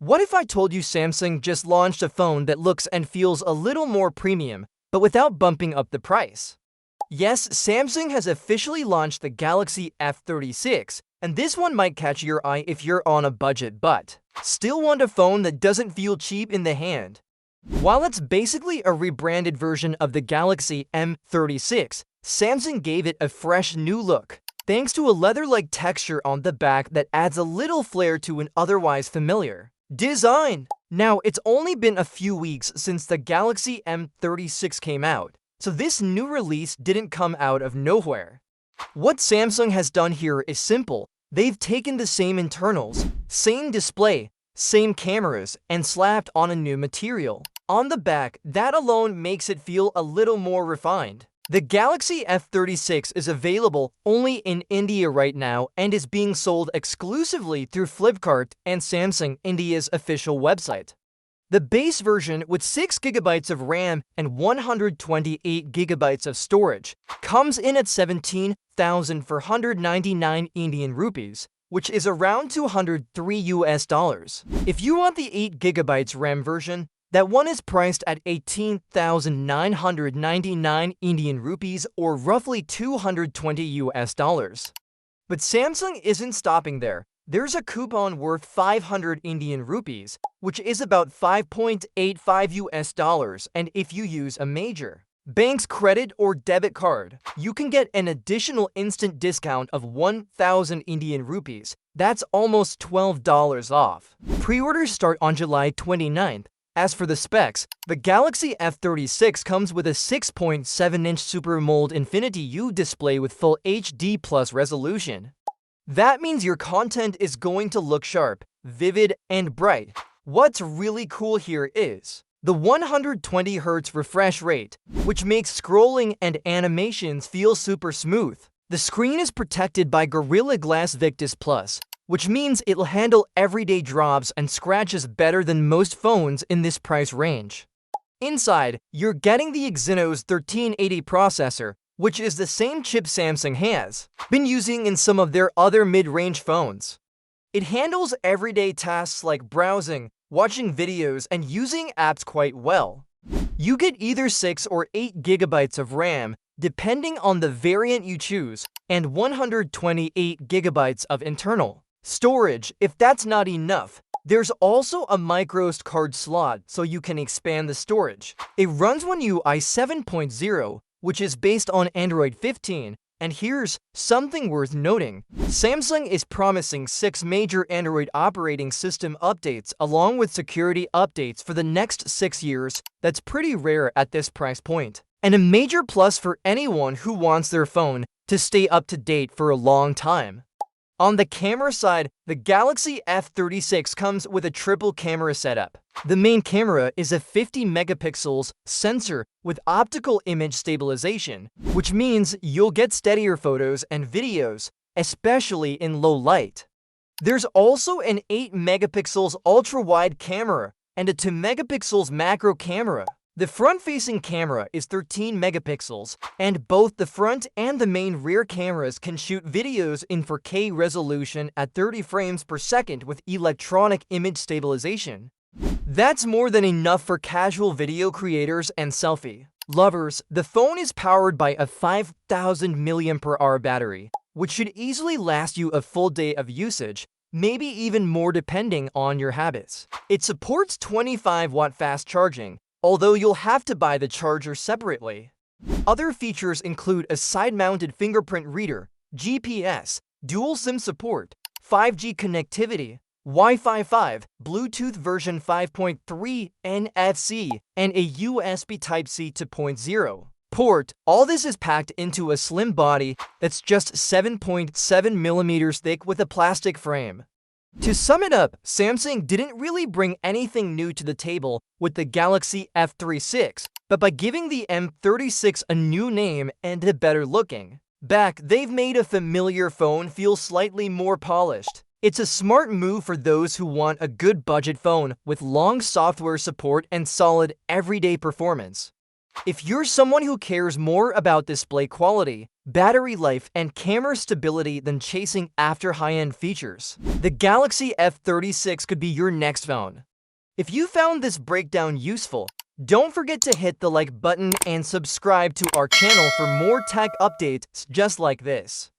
What if I told you Samsung just launched a phone that looks and feels a little more premium, but without bumping up the price? Yes, Samsung has officially launched the Galaxy F36, and this one might catch your eye if you're on a budget but still want a phone that doesn't feel cheap in the hand. While it's basically a rebranded version of the Galaxy M36, Samsung gave it a fresh new look, thanks to a leather-like texture on the back that adds a little flair to an otherwise familiar design. Now, it's only been a few weeks since the Galaxy M36 came out, so this new release didn't come out of nowhere. What Samsung has done here is simple. They've taken the same internals, same display, same cameras, and slapped on a new material on the back. That alone makes it feel a little more refined. The Galaxy F36 is available only in India right now and is being sold exclusively through Flipkart and Samsung India's official website. The base version with 6GB of RAM and 128GB of storage comes in at 17,499 Indian rupees, which is around $203. If you want the 8GB RAM version, that one is priced at 18,999 Indian rupees or roughly $220. But Samsung isn't stopping there. There's a coupon worth 500 Indian rupees, which is about $5.85, and if you use a major bank's credit or debit card, you can get an additional instant discount of 1,000 Indian rupees. That's almost $12 off. Pre-orders start on July 29th. As for the specs, the Galaxy F36 comes with a 6.7-inch Super AMOLED Infinity U display with full HD+ resolution. That means your content is going to look sharp, vivid, and bright. What's really cool here is the 120Hz refresh rate, which makes scrolling and animations feel super smooth. The screen is protected by Gorilla Glass Victus Plus, which means it'll handle everyday drops and scratches better than most phones in this price range. Inside, you're getting the Exynos 1380 processor, which is the same chip Samsung has been using in some of their other mid-range phones. It handles everyday tasks like browsing, watching videos, and using apps quite well. You get either 6 or 8GB of RAM, depending on the variant you choose, and 128GB of internal storage. If that's not enough, there's also a microSD card slot so you can expand the storage. It runs One UI 7.0, which is based on Android 15, and here's something worth noting. Samsung is promising 6 major Android operating system updates along with security updates for the next 6 years. That's pretty rare at this price point, and a major plus for anyone who wants their phone to stay up to date for a long time. On the camera side, the Galaxy F36 comes with a triple camera setup. The main camera is a 50-megapixels sensor with optical image stabilization, which means you'll get steadier photos and videos, especially in low light. There's also an 8-megapixels ultra-wide camera and a 2-megapixels macro camera. The front-facing camera is 13 megapixels, and both the front and the main rear cameras can shoot videos in 4K resolution at 30 frames per second with electronic image stabilization. That's more than enough for casual video creators and selfie lovers. The phone is powered by a 5,000 mAh battery, which should easily last you a full day of usage, maybe even more depending on your habits. It supports 25-watt fast charging, although you'll have to buy the charger separately. Other features include a side-mounted fingerprint reader, GPS, dual SIM support, 5G connectivity, Wi-Fi 5, Bluetooth version 5.3, NFC, and a USB Type-C 2.0 port. All this is packed into a slim body that's just 7.7 millimeters thick with a plastic frame. To sum it up, Samsung didn't really bring anything new to the table with the Galaxy F36, but by giving the M36 a new name and a better looking back, they've made a familiar phone feel slightly more polished. It's a smart move for those who want a good budget phone with long software support and solid everyday performance. If you're someone who cares more about display quality, battery life, and camera stability than chasing after high-end features, the Galaxy F36 could be your next phone. If you found this breakdown useful, don't forget to hit the like button and subscribe to our channel for more tech updates just like this.